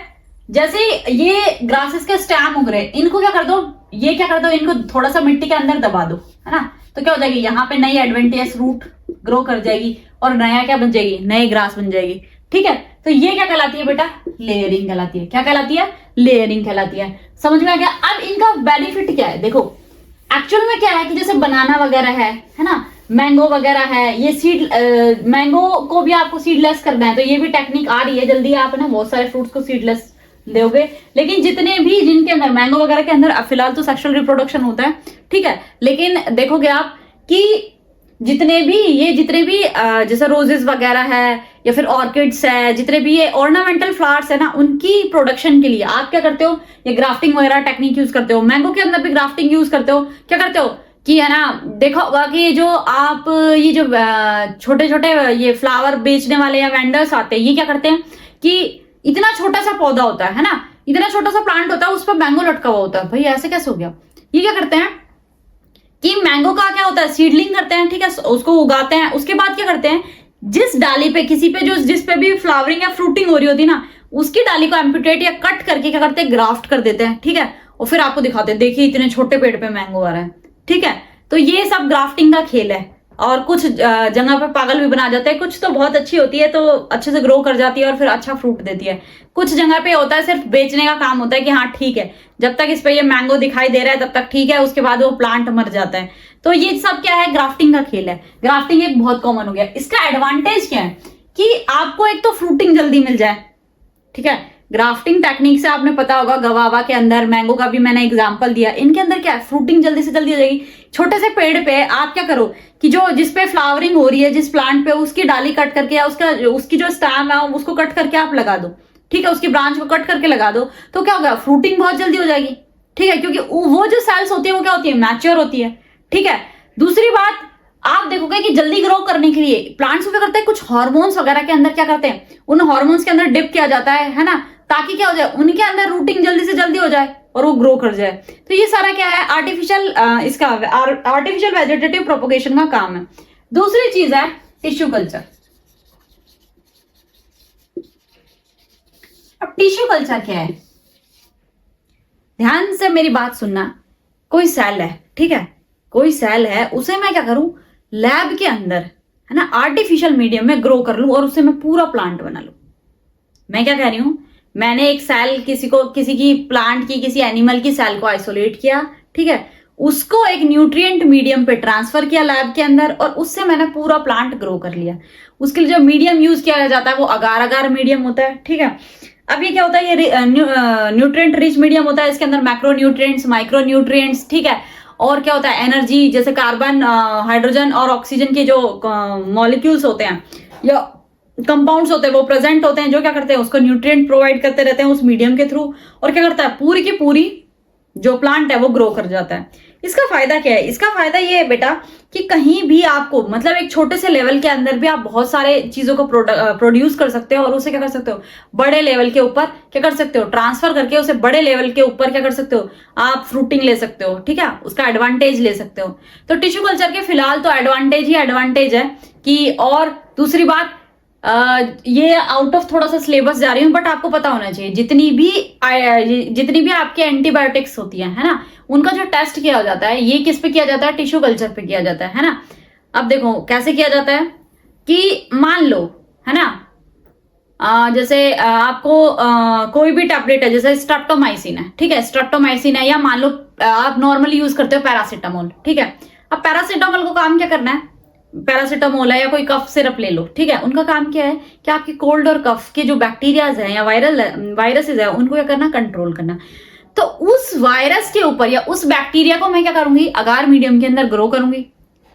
जैसे ये ग्रासेस के स्टैम उग रहे, इनको क्या कर दो, ये क्या कर दो, इनको थोड़ा सा मिट्टी के अंदर दबा दो, है ना, तो क्या हो जाएगी, यहाँ पे नई एडवेंटियस रूट ग्रो कर जाएगी और नया क्या बन जाएगी, नई ग्रास बन जाएगी, ठीक है। तो ये क्या कहलाती है बेटा, लेयरिंग कहलाती है। क्या कहलाती है, लेयरिंग कहलाती है। समझ में आ गया। अब इनका बेनिफिट क्या है, देखो एक्चुअल में क्या है कि जैसे बनाना वगैरह है ना, मैंगो वगैरह है, ये सीड, मैंगो को भी आपको सीडलेस करना है, तो ये भी टेक्निक आ रही है, जल्दी आप ना बहुत सारे फ्रूट्स को सीडलेस दोगे। लेकिन जितने भी जिनके अंदर मैंगो वगैरह के अंदर फिलहाल तो सेक्सुअल रिप्रोडक्शन होता है, ठीक है, लेकिन देखोगे आप कि जितने भी जैसे रोजेस वगैरह है या फिर ऑर्किड्स है, जितने भी ये ऑर्नामेंटल फ्लावर्स है ना, उनकी प्रोडक्शन के लिए आप क्या करते हो, ये ग्राफ्टिंग वगैरह टेक्निक यूज करते हो। मैंगो के अंदर भी ग्राफ्टिंग यूज करते हो। क्या करते हो कि है ना, देखा होगा कि जो आप ये जो छोटे छोटे ये फ्लावर बेचने वाले या वेंडर्स आते हैं, ये क्या करते हैं कि इतना छोटा सा पौधा होता है ना, इतना छोटा सा प्लांट होता है, उस पर मैंगो लटका हुआ होता है। भाई ऐसे कैसे हो गया, ये क्या करते हैं कि मैंगो का क्या होता है, सीडलिंग करते हैं, ठीक है, उसको उगाते हैं। उसके बाद क्या करते हैं, जिस डाली पे किसी पे जो जिस पे भी फ्लावरिंग या फ्रूटिंग हो रही होती है ना, उसकी डाली को एम्पुटेट या कट करके क्या करते हैं, ग्राफ्ट कर देते हैं, ठीक है, और फिर आपको दिखाते हैं, देखिए इतने छोटे पेड़ पे मैंगो आ रहा है, ठीक है। तो ये सब ग्राफ्टिंग का खेल है, और कुछ जगह पे पागल भी बना जाते हैं। कुछ तो बहुत अच्छी होती है तो अच्छे से ग्रो कर जाती है और फिर अच्छा फ्रूट देती है। कुछ जगह पे होता है सिर्फ बेचने का काम होता है कि हाँ ठीक है, जब तक इस पे ये मैंगो दिखाई दे रहा है तब तक ठीक है, उसके बाद वो प्लांट मर जाता है। तो ये सब क्या है, ग्राफ्टिंग का खेल है। ग्राफ्टिंग एक बहुत कॉमन हो गया। इसका एडवांटेज क्या है कि आपको एक तो फ्रूटिंग जल्दी मिल जाए, ठीक है। ग्राफ्टिंग टेक्निक से आपने पता होगा, गवावा के अंदर, मैंगो का भी मैंने एग्जांपल दिया, इनके अंदर क्या है, फ्रूटिंग जल्दी से जल्दी हो जाएगी। छोटे से पेड़ पे आप क्या करो कि जो जिस पे फ्लावरिंग हो रही है, जिस प्लांट पे, उसकी डाली कट करके या उसकी जो स्टेम है उसको कट करके आप लगा दो, ठीक है। उसकी ब्रांच को कट करके लगा दो तो क्या होगा, फ्रूटिंग बहुत जल्दी हो जाएगी, ठीक है। क्योंकि वो जो सेल्स होती है वो क्या होती है, मैच्योर होती है, ठीक है। दूसरी बात, आप देखोगे कि जल्दी ग्रो करने के लिए प्लांट्स को क्या करते हैं, कुछ हार्मोन्स वगैरह के अंदर क्या करते हैं, उन हार्मोन्स के अंदर डिप किया जाता है ना, ताकि क्या हो जाए, उनके अंदर रूटिंग जल्दी से जल्दी हो जाए और वो ग्रो कर जाए। तो ये सारा क्या है, आर्टिफिशियल वेजिटेटिव प्रोपोगेशन का काम है। दूसरी चीज है टिश्यू कल्चर। अब टिश्यू कल्चर क्या है, ध्यान से मेरी बात सुनना। कोई सेल है, ठीक है, कोई सेल है, उसे मैं क्या करूं, लैब के अंदर, है ना, आर्टिफिशियल मीडियम में ग्रो कर लूं और उससे मैं पूरा प्लांट बना लूं। मैं क्या कह रही हूं, मैंने एक सेल, किसी की प्लांट की, किसी एनिमल की सेल को आइसोलेट किया, ठीक है, उसको एक न्यूट्रिएंट मीडियम पे ट्रांसफर किया लैब के अंदर और उससे मैंने पूरा प्लांट ग्रो कर लिया। उसके लिए जो मीडियम यूज किया जाता है वो अगार अगार मीडियम होता है, ठीक है। अब ये क्या होता है, ये न्यूट्रिएंट रिच मीडियम होता है। इसके अंदर मैक्रो न्यूट्रिएंट्स, माइक्रो न्यूट्रिएंट्स, ठीक है, और क्या होता है, एनर्जी, जैसे कार्बन, हाइड्रोजन और ऑक्सीजन के जो मॉलिक्यूल्स होते हैं या कंपाउंड्स होते हैं वो प्रेजेंट होते हैं, जो क्या करते हैं, उसको न्यूट्रिएंट प्रोवाइड करते रहते हैं उस मीडियम के थ्रू, और क्या करता है, पूरी की पूरी जो प्लांट है वो ग्रो कर जाता है। इसका फायदा क्या है, इसका फायदा ये है बेटा कि कहीं भी आपको, मतलब एक छोटे से लेवल के अंदर भी आप बहुत सारे चीजों को प्रोड्यूस कर सकते हो और उसे क्या कर सकते हो, बड़े लेवल के ऊपर क्या कर सकते हो, ट्रांसफर करके उसे बड़े लेवल के ऊपर क्या कर सकते हो, आप फ्रूटिंग ले सकते हो, ठीक है, उसका एडवांटेज ले सकते हो। तो टिश्यू कल्चर के फिलहाल तो एडवांटेज ही एडवांटेज है कि, और दूसरी बात, ये आउट ऑफ थोड़ा सा सिलेबस जा रही हूँ, बट आपको पता होना चाहिए जितनी भी आपके एंटीबायोटिक्स होती है ना, उनका जो टेस्ट किया जाता है, ये किस पे किया जाता है, टिश्यू कल्चर पे किया जाता है ना। अब देखो कैसे किया जाता है कि मान लो, है ना, जैसे आपको कोई भी टैबलेट है, जैसे स्ट्रेप्टोमाइसिन है, ठीक है, स्ट्रेप्टोमाइसिन है, या मान लो आप नॉर्मली यूज करते हो पैरासिटामोल, ठीक है। अब पैरासिटामोल को काम क्या करना है, पैरासिटामोल है या कोई कफ सिरप ले लो, ठीक है, उनका काम क्या है कि आपकी कोल्ड और कफ के जो बैक्टीरियाज हैं या वायरसेस है उनको क्या करना, कंट्रोल करना। तो उस वायरस के ऊपर या उस बैक्टीरिया को मैं क्या करूंगी, अगार मीडियम के अंदर ग्रो करूंगी,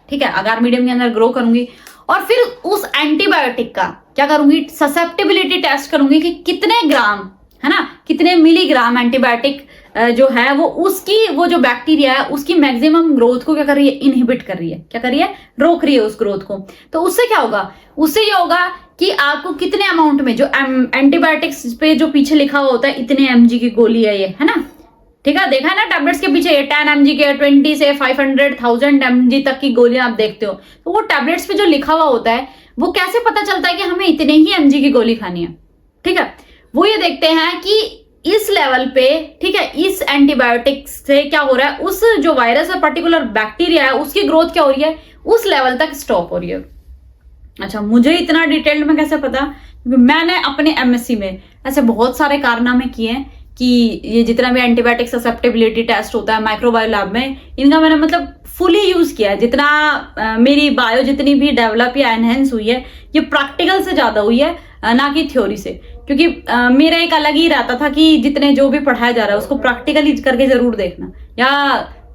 ठीक है, अगार मीडियम के अंदर ग्रो करूंगी, और फिर उस एंटीबायोटिक का क्या करूंगी, ससेप्टेबिलिटी टेस्ट करूंगी कि कितने ग्राम, है ना, कितने मिलीग्राम एंटीबायोटिक जो है वो जो बैक्टीरिया है उसकी मैक्सिमम ग्रोथ को क्या कर रही है, इनहिबिट कर रही है, क्या कर रही है, रोक रही है उस ग्रोथ को। तो उससे क्या होगा, उससे ये होगा कि आपको कितने अमाउंट में, जो एंटीबायोटिक्स पे जो पीछे लिखा हुआ होता है, इतने mg की गोली है ये, है ना, ठीक है, देखा है ना टैबलेट्स के पीछे, ये 10 mg के, 20 से 500,000 mg तक की गोलियां आप देखते हो, तो वो टैबलेट्स पे जो लिखा हुआ होता है वो कैसे पता चलता है कि हमें इतने ही mg की गोली खानी है, ठीक है। वो ये देखते हैं कि इस लेवल पे, ठीक है, इस एंटीबायोटिक से क्या हो रहा है, उस जो वायरस है, पर्टिकुलर बैक्टीरिया है, उसकी ग्रोथ क्या हो रही है, उस लेवल तक स्टॉप हो रही है। अच्छा, मुझे इतना डिटेल्ड में कैसे पता, क्योंकि मैंने अपने एमएससी में ऐसे बहुत सारे कारनामे किए हैं कि ये जितना भी एंटीबायोटिक ससेप्टेबिलिटी टेस्ट होता है माइक्रोबायो लैब में, इनका मैंने मतलब फुली यूज किया है। जितना मेरी बायो जितनी भी डेवलप या एनहेंस हुई है, ये प्रैक्टिकल से ज्यादा हुई है, ना कि थ्योरी से। क्योंकि मेरा एक अलग ही रहता था कि जितने जो भी पढ़ाया जा रहा है उसको प्रैक्टिकली करके जरूर देखना, या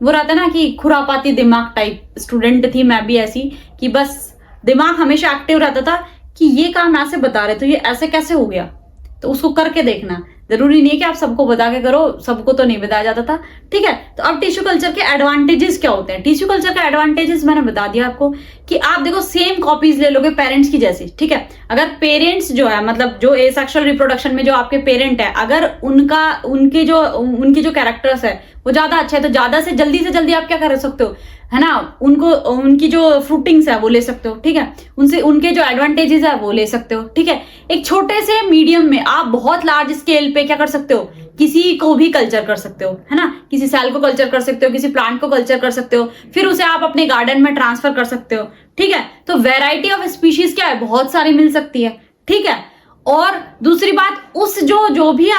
वो रहता ना कि खुरापाती दिमाग टाइप स्टूडेंट थी मैं भी ऐसी, कि बस दिमाग हमेशा एक्टिव रहता था कि ये काम ऐसे बता रहे तो ये ऐसे कैसे हो गया, तो उसको करके देखना। जरूरी नहीं है कि आप सबको बता के करो, सबको तो नहीं बताया जाता था, ठीक है। तो अब टिश्यू कल्चर के एडवांटेजेस क्या होते हैं, टिश्यू कल्चर का एडवांटेजेस मैंने बता दिया आपको कि आप देखो सेम कॉपीज ले लोगे पेरेंट्स की जैसी, ठीक है। अगर पेरेंट्स जो है, मतलब जो एसेक्सुअल रिप्रोडक्शन में जो आपके पेरेंट है, अगर उनकी जो कैरेक्टर्स है वो ज्यादा अच्छा है, तो ज्यादा से जल्दी आप क्या कर सकते हो, है ना, उनकी जो फ्रूटिंग्स है वो ले सकते हो, ठीक है, उनके जो एडवांटेजेस है वो ले सकते हो, ठीक है। एक छोटे से मीडियम में आप बहुत लार्ज स्केल पे पे क्या कर सकते हो, किसी को भी कल्चर कर सकते हो, है ना, किसी सेल को कल्चर कर सकते हो, किसी प्लांट को कल्चर कर सकते हो, फिर उसे आप अपने गार्डन में ट्रांसफर कर सकते हो, ठीक है। तो वेराइटी ऑफ स्पीशीज क्या है, बहुत सारी मिल सकती है, ठीक है। और दूसरी बात, उस जो भी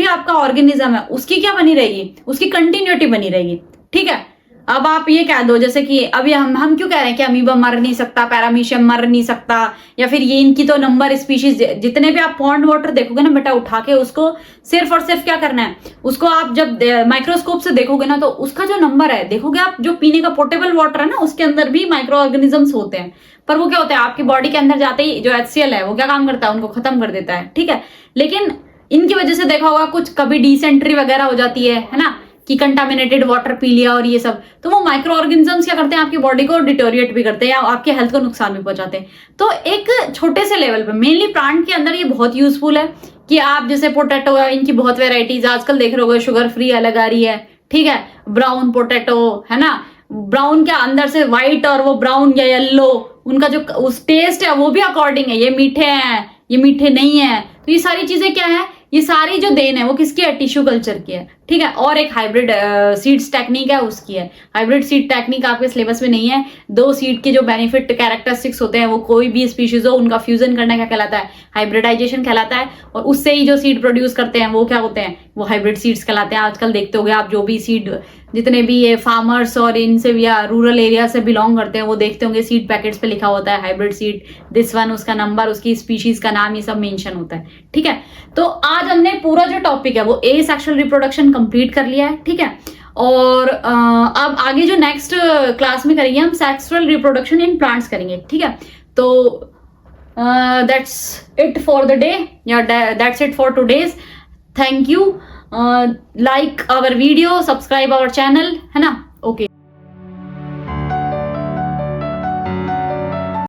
आपका ऑर्गेनिज्म है उसकी क्या बनी रहेगी, उसकी कंटिन्यूटी बनी रहेगी, ठीक है। अब आप ये कह दो जैसे कि अभी हम क्यों कह रहे हैं कि अमीबा मर नहीं सकता, पैरामीशियम मर नहीं सकता, या फिर ये इनकी तो नंबर स्पीशीज, जितने भी आप पॉन्ड वाटर देखोगे ना बेटा, उठा के उसको सिर्फ और सिर्फ क्या करना है, उसको आप जब माइक्रोस्कोप से देखोगे ना, तो उसका जो नंबर है देखोगे आप, जो पीने का पोर्टेबल वाटर है ना, उसके अंदर भी माइक्रो ऑर्गेनिजम्स होते हैं, पर वो क्या होता है, आपकी बॉडी के अंदर जाते ही जो HCl है वो क्या काम करता है, उनको खत्म कर देता है, ठीक है। लेकिन इनकी वजह से देखा होगा कुछ कभी डिसेंट्री वगैरह हो जाती है ना, कि कंटामिनेटेड वाटर पी लिया और ये सब, तो वो माइक्रो ऑर्गेनिजम्स क्या करते हैं, आपकी बॉडी को डिटोरिएट भी करते हैं या आपके हेल्थ को नुकसान भी पहुंचाते हैं। तो एक छोटे से लेवल पे मेनली प्लांट के अंदर ये बहुत यूजफुल है कि आप जैसे पोटैटो है, इनकी बहुत वेराइटीज आजकल देख रहे हो, शुगर फ्री अलग आ रही है, ठीक है, ब्राउन पोटैटो है ना, ब्राउन के अंदर से व्हाइट और वो ब्राउन या येलो, उनका जो उस टेस्ट है वो भी अकॉर्डिंग है, ये मीठे हैं, ये मीठे नहीं है। तो ये सारी चीजें क्या है, ये सारी जो देन है वो किसकी है, टिश्यू कल्चर की है, ठीक है। और एक हाइब्रिड सीड्स टेक्निक है उसकी है। हाइब्रिड सीड टेक्निक आपके सिलेबस में नहीं है। 2 सीड के जो बेनिफिट कैरेक्टरिस्टिक्स होते हैं, वो कोई भी स्पीशीज हो उनका फ्यूजन करना क्या कहलाता है, हाइब्रिडाइजेशन कहलाता है, और उससे ही जो सीड प्रोड्यूस करते हैं वो क्या होते हैं, वो हाइब्रिड सीड्स कहलाते हैं। आजकल देखते होगे आप, जो भी सीड, जितने भी ये फार्मर्स और इनसे या रूरल एरिया से बिलोंग करते हैं, वो देखते होंगे सीड पैकेट्स पे लिखा होता है हाइब्रिड सीड दिस वन, उसका नंबर, उसकी स्पीशीज का नाम, ये सब मेंशन होता है, ठीक है। तो आज हमने पूरा जो टॉपिक है वो ए सेक्सुअल रिप्रोडक्शन कंप्लीट कर लिया है, ठीक है। और अब आगे जो नेक्स्ट क्लास में करेंगे हम सेक्सुअल रिप्रोडक्शन इन प्लांट्स करेंगे, ठीक है। तो that's it for the day, या that's it for today's. Thank you. Like our video, subscribe our channel, है ना। ओके।